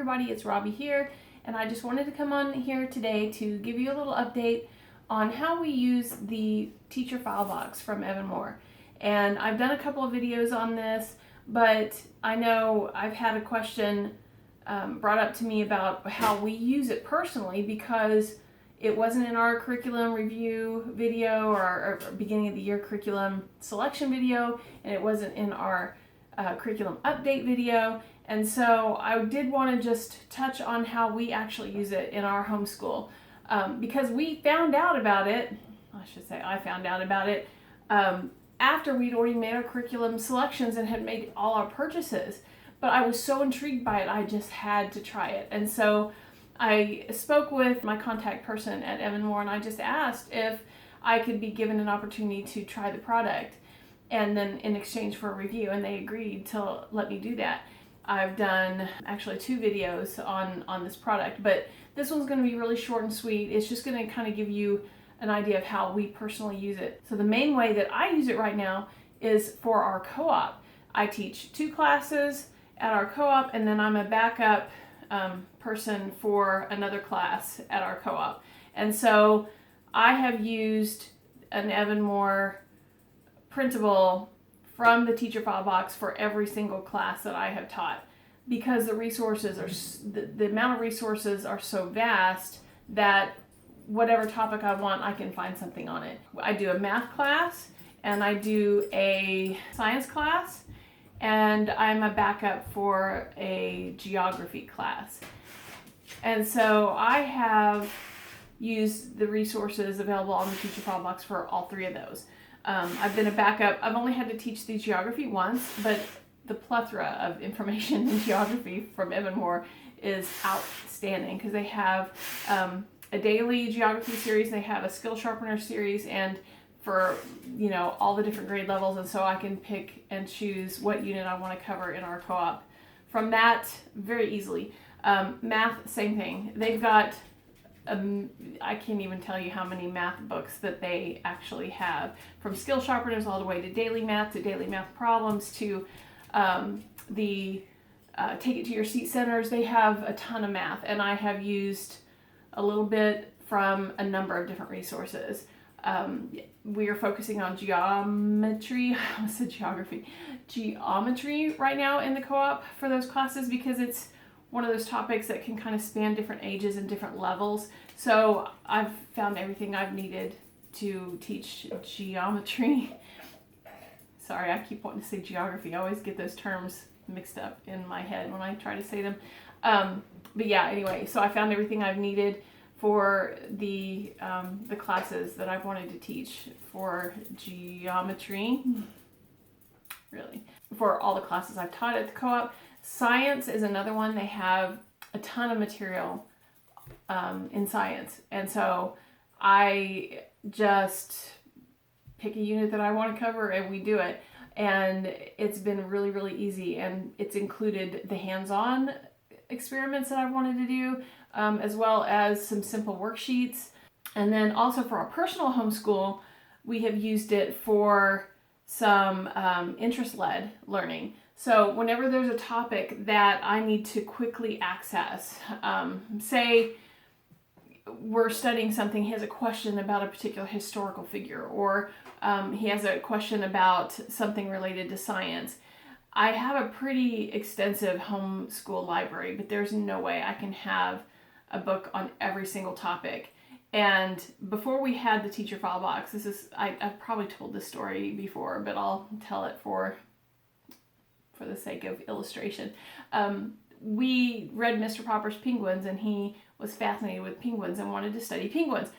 everybody, it's Robbie here, and I just wanted to come on here today to give you a little update on how we use the TeacherFileBox from Evan-Moor. And I've done a couple of videos on this, but I know I've had a question brought up to me about how we use it personally, because it wasn't in our curriculum review video or our beginning of the year curriculum selection video, and it wasn't in our curriculum update video. And so I did want to just touch on how we actually use it in our homeschool, because we found out about it, I found out about it after we'd already made our curriculum selections and had made all our purchases. But I was so intrigued by it, I just had to try it. And so I spoke with my contact person at Evan-Moor, and I just asked if I could be given an opportunity to try the product, and then in exchange for a review, and they agreed to let me do that. I've done actually 2 videos on this product, but this one's going to be really short and sweet. It's just going to kind of give you an idea of how we personally use it. So the main way that I use it right now is for our co-op. I teach 2 classes at our co-op, and then I'm a backup person for another class at our co-op. And so I have used an Evan-Moor printable from the TeacherFileBox for every single class that I have taught, because the resources are, the amount of resources are so vast that whatever topic I want, I can find something on it. I do a math class, and I do a science class, and I'm a backup for a geography class. And so I have used the resources available on the TeacherFileBox for all 3 of those. I've been a backup. I've only had to teach the geography once, but the plethora of information in geography from Evan-Moor is outstanding, because they have a daily geography series, they have a skill sharpener series, and for all the different grade levels, and so I can pick and choose what unit I want to cover in our co-op from that very easily. Math, same thing. They've got I can't even tell you how many math books that they actually have, from skill sharpeners all the way to daily math problems to the take it to your seat centers. They have a ton of math, and I have used a little bit from a number of different resources. We are focusing on geometry right now in the co-op for those classes, because it's one of those topics that can kind of span different ages and different levels. So I've found everything I've needed to teach geometry. Sorry, I keep wanting to say geography. I always get those terms mixed up in my head when I try to say them. But yeah, anyway, so I found everything I've needed for the classes that I've wanted to teach for geometry. Really, for all the classes I've taught at the co-op. Science is another one. They have a ton of material in science, and so I just pick a unit that I want to cover and we do it, and it's been really, really easy, and it's included the hands-on experiments that I wanted to do, as well as some simple worksheets. And then also for our personal homeschool, we have used it for some interest-led learning. So whenever there's a topic that I need to quickly access, say we're studying something, he has a question about a particular historical figure, or he has a question about something related to science. I have a pretty extensive homeschool library, but there's no way I can have a book on every single topic. And before we had the TeacherFileBox, I've probably told this story before, but I'll tell it for the sake of illustration. We read Mr. Popper's Penguins, and he was fascinated with penguins and wanted to study penguins.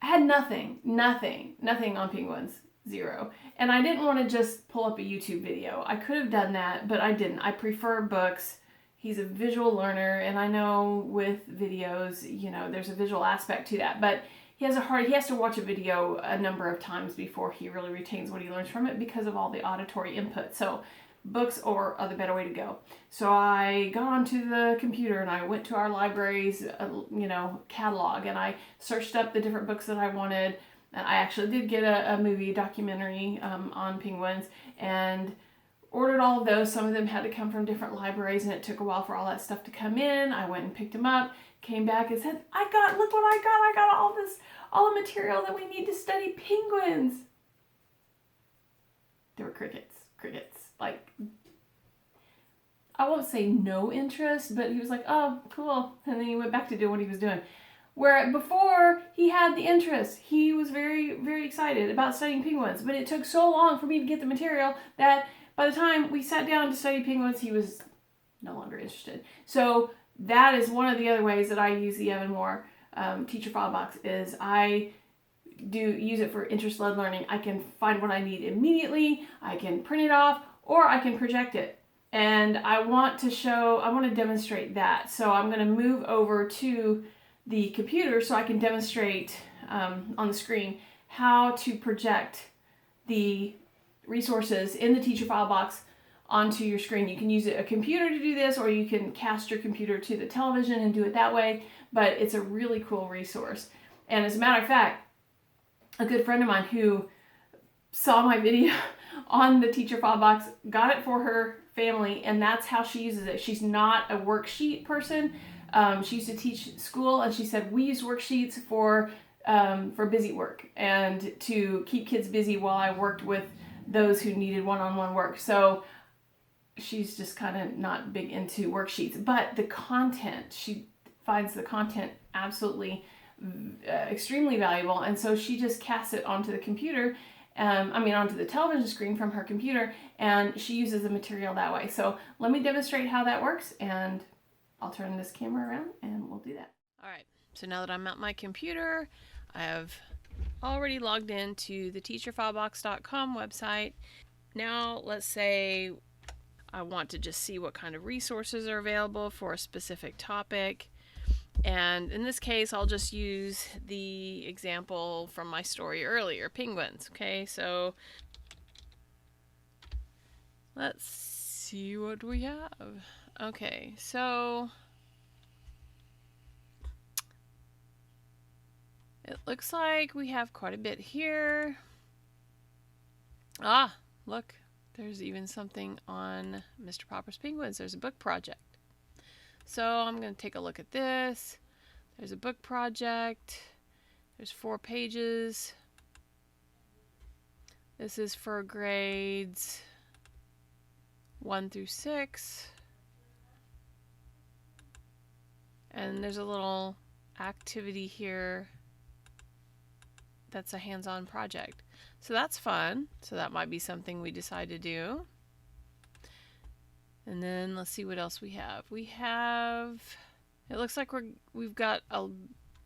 I had nothing on penguins, 0. And I didn't want to just pull up a YouTube video. I could have done that, but I didn't. I prefer books. He's a visual learner, and I know with videos, there's a visual aspect to that, but he has to watch a video a number of times before he really retains what he learns from it, because of all the auditory input. So books are the better way to go. So I got onto the computer, and I went to our library's catalog, and I searched up the different books that I wanted. And I actually did get a documentary on penguins, and ordered all of those. Some of them had to come from different libraries, and it took a while for all that stuff to come in. I went and picked them up, came back and said, look what I got. I got all the material that we need to study penguins. There were crickets. Like, I won't say no interest, but he was like, oh, cool. And then he went back to do what he was doing. Where before he had the interest, he was very, very excited about studying penguins, but it took so long for me to get the material that by the time we sat down to study penguins, he was no longer interested. So that is one of the other ways that I use the Evan-Moor TeacherFileBox is I do use it for interest-led learning. I can find what I need immediately, I can print it off, or I can project it. And I want to demonstrate that. So I'm going to move over to the computer so I can demonstrate on the screen how to project the resources in the TeacherFileBox onto your screen. You can use a computer to do this, or you can cast your computer to the television and do it that way, but it's a really cool resource. And as a matter of fact, a good friend of mine who saw my video on the TeacherFileBox got it for her family, and that's how she uses it. She's not a worksheet person. She used to teach school, and she said we use worksheets for busy work and to keep kids busy while I worked with those who needed one-on-one work. So she's just kind of not big into worksheets, but the content, she finds the content absolutely extremely valuable, and so she just casts it onto the computer, onto the television screen from her computer, and she uses the material that way. So let me demonstrate how that works, and I'll turn this camera around and we'll do that. All right, so now that I'm at my computer, I have already logged into the teacherfilebox.com website. Now let's say I want to just see what kind of resources are available for a specific topic. And in this case, I'll just use the example from my story earlier, penguins. Okay, so let's see what we have. Okay, so it looks like we have quite a bit here. Ah, look, there's even something on Mr. Popper's Penguins. There's a book project. So I'm going to take a look at this. There's a book project. There's 4 pages. This is for grades 1 through 6. And there's a little activity here that's a hands-on project. So that's fun. So that might be something we decide to do. And then let's see what else we have. It looks like we've got a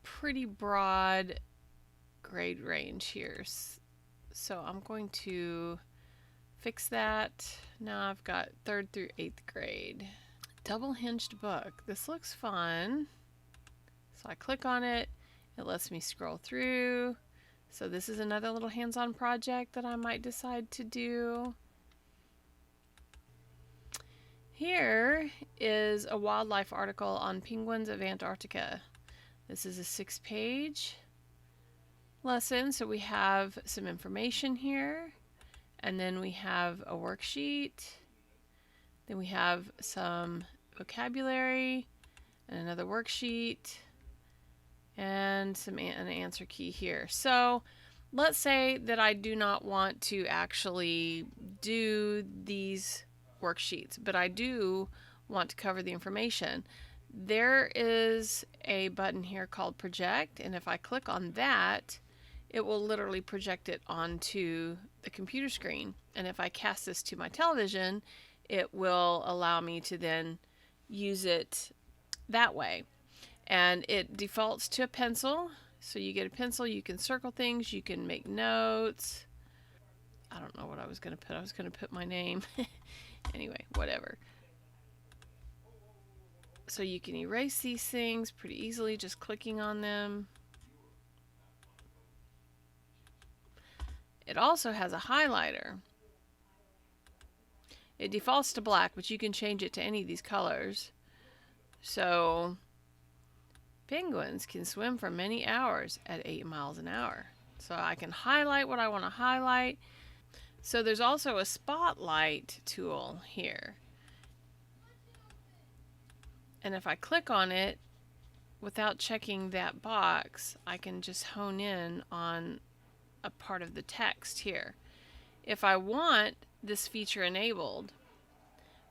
pretty broad grade range here. So I'm going to fix that. Now I've got 3rd through 8th grade. Double hinged book. This looks fun. So I click on it. It lets me scroll through. So this is another little hands-on project that I might decide to do. Here is a wildlife article on penguins of Antarctica. This is a 6-page lesson, so we have some information here, and then we have a worksheet, then we have some vocabulary, and another worksheet, and an answer key here. So let's say that I do not want to actually do these worksheets, but I do want to cover the information. There is a button here called project, and if I click on that, it will literally project it onto the computer screen. And if I cast this to my television, it will allow me to then use it that way. And it defaults to a pencil, so you get a pencil, you can circle things, you can make notes. I don't know what I was going to put. I was going to put my name. Anyway, whatever. So you can erase these things pretty easily just clicking on them. It also has a highlighter. It defaults to black, but you can change it to any of these colors. So penguins can swim for many hours at 8 miles an hour. So I can highlight what I want to highlight. So there's also a spotlight tool here. And if I click on it without checking that box, I can just hone in on a part of the text here. If I want this feature enabled,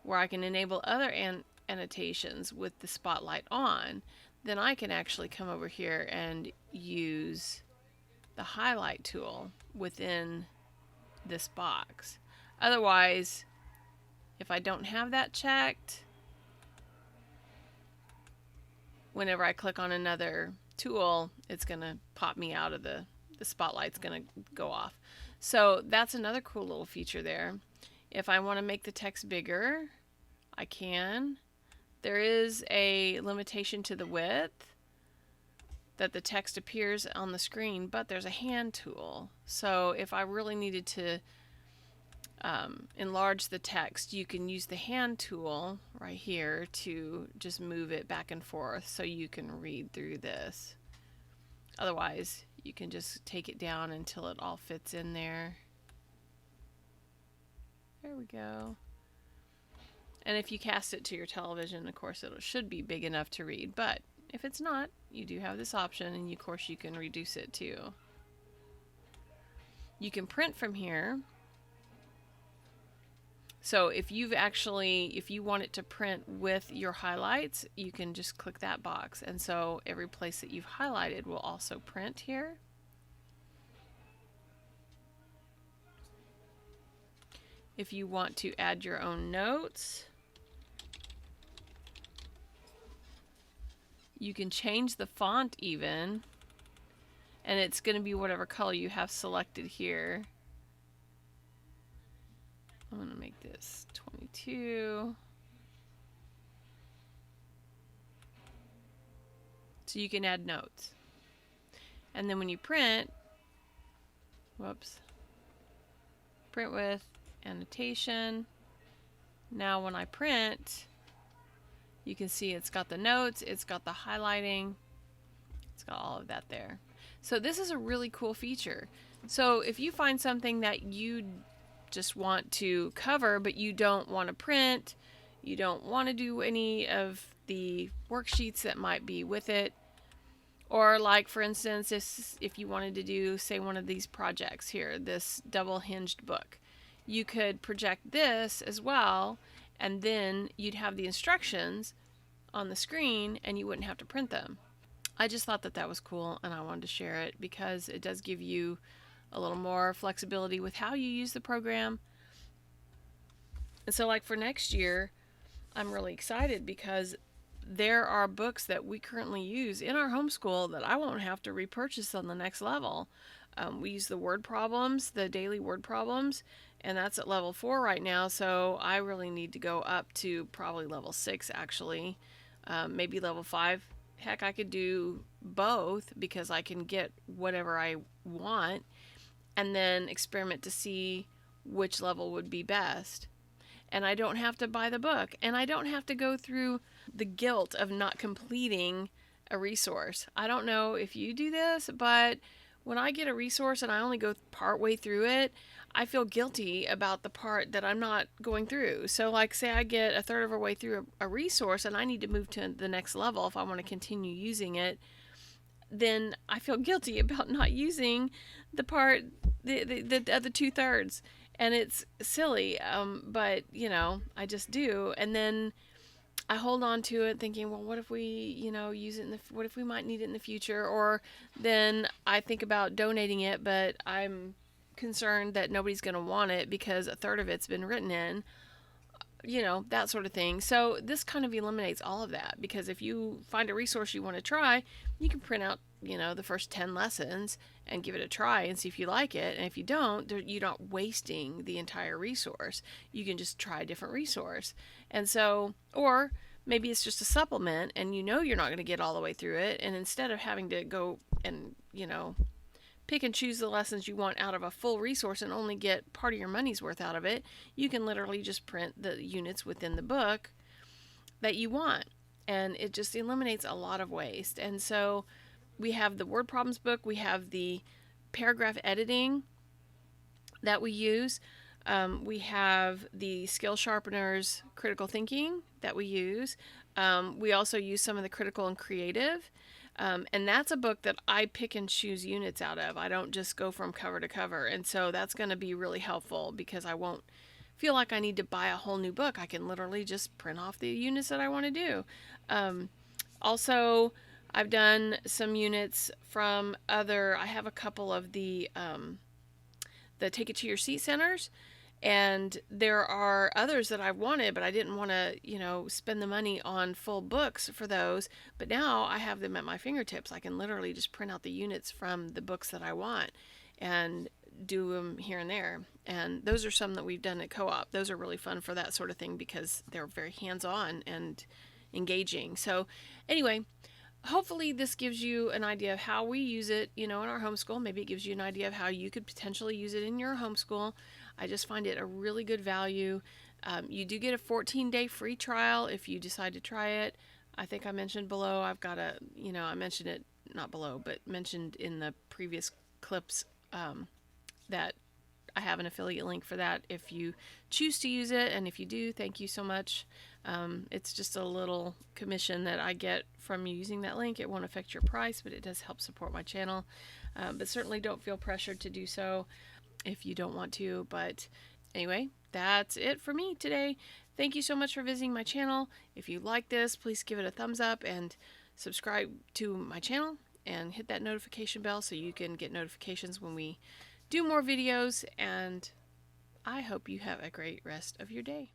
where I can enable other annotations with the spotlight on, then I can actually come over here and use the highlight tool within this box. Otherwise, if I don't have that checked, whenever I click on another tool, it's going to pop me out of the spotlight's going to go off. So that's another cool little feature there. If I want to make the text bigger, I can. There is a limitation to the width that the text appears on the screen, but there's a hand tool. So if I really needed to enlarge the text, you can use the hand tool right here to just move it back and forth so you can read through this. Otherwise, you can just take it down until it all fits in there. There we go. And if you cast it to your television, of course, it should be big enough to read. But if it's not, you do have this option, and of course, you can reduce it too. You can print from here. So if you want it to print with your highlights, you can just click that box. And so every place that you've highlighted will also print here. If you want to add your own notes, you can change the font even, and it's going to be whatever color you have selected here. I'm going to make this 22. So you can add notes. And then when you print, print with annotation. Now when I print, you can see it's got the notes, it's got the highlighting, it's got all of that there. So this is a really cool feature. So if you find something that you just want to cover, but you don't want to print, you don't want to do any of the worksheets that might be with it, or like for instance, if you wanted to do, say, one of these projects here, this double-hinged book, you could project this as well, and then you'd have the instructions on the screen and you wouldn't have to print them. I just thought that was cool, and I wanted to share it because it does give you a little more flexibility with how you use the program. And so like for next year, I'm really excited because there are books that we currently use in our homeschool that I won't have to repurchase on the next level. We use the word problems, the daily word problems, and that's at level 4 right now, so I really need to go up to probably level 6 actually, maybe level 5. Heck, I could do both because I can get whatever I want and then experiment to see which level would be best. And I don't have to buy the book, and I don't have to go through the guilt of not completing a resource. I don't know if you do this, but when I get a resource and I only go part way through it, I feel guilty about the part that I'm not going through. So like say I get a third of a way through a resource and I need to move to the next level if I want to continue using it, then I feel guilty about not using the part, the other 2/3. And it's silly, but you know, I just do. And then I hold on to it thinking, well, what if we, use it what if we might need it in the future? Or then I think about donating it, but I'm concerned that nobody's going to want it because a third of it's been written in, that sort of thing. So this kind of eliminates all of that, because if you find a resource you want to try, you can print out, the first 10 lessons and give it a try and see if you like it. And if you don't, you're not wasting the entire resource. You can just try a different resource. And so, or maybe it's just a supplement and you're not going to get all the way through it. And instead of having to go and, pick and choose the lessons you want out of a full resource and only get part of your money's worth out of it, you can literally just print the units within the book that you want. And it just eliminates a lot of waste. And so we have the word problems book, we have the paragraph editing that we use. We have the skill sharpeners, critical thinking that we use. We also use some of the critical and creative. And that's a book that I pick and choose units out of. I don't just go from cover to cover. And so that's going to be really helpful because I won't feel like I need to buy a whole new book. I can literally just print off the units that I want to do. Also, I've done some units from I have a couple of the Take It to Your Seat centers. And there are others that I wanted, but I didn't want to, spend the money on full books for those. But now I have them at my fingertips. I can literally just print out the units from the books that I want and do them here and there. And those are some that we've done at co-op. Those are really fun for that sort of thing because they're very hands-on and engaging. So anyway, hopefully this gives you an idea of how we use it, in our homeschool. Maybe it gives you an idea of how you could potentially use it in your homeschool. I just find it a really good value. You do get a 14-day free trial if you decide to try it. I think I mentioned below, I've got I mentioned it, not below, but mentioned in the previous clips that I have an affiliate link for that if you choose to use it. And if you do, thank you so much. It's just a little commission that I get from you using that link. It won't affect your price, but it does help support my channel. But certainly don't feel pressured to do so if you don't want to. But anyway, that's it for me today. Thank you so much for visiting my channel. If you like this, please give it a thumbs up and subscribe to my channel and hit that notification bell so you can get notifications when we do more videos. And I hope you have a great rest of your day.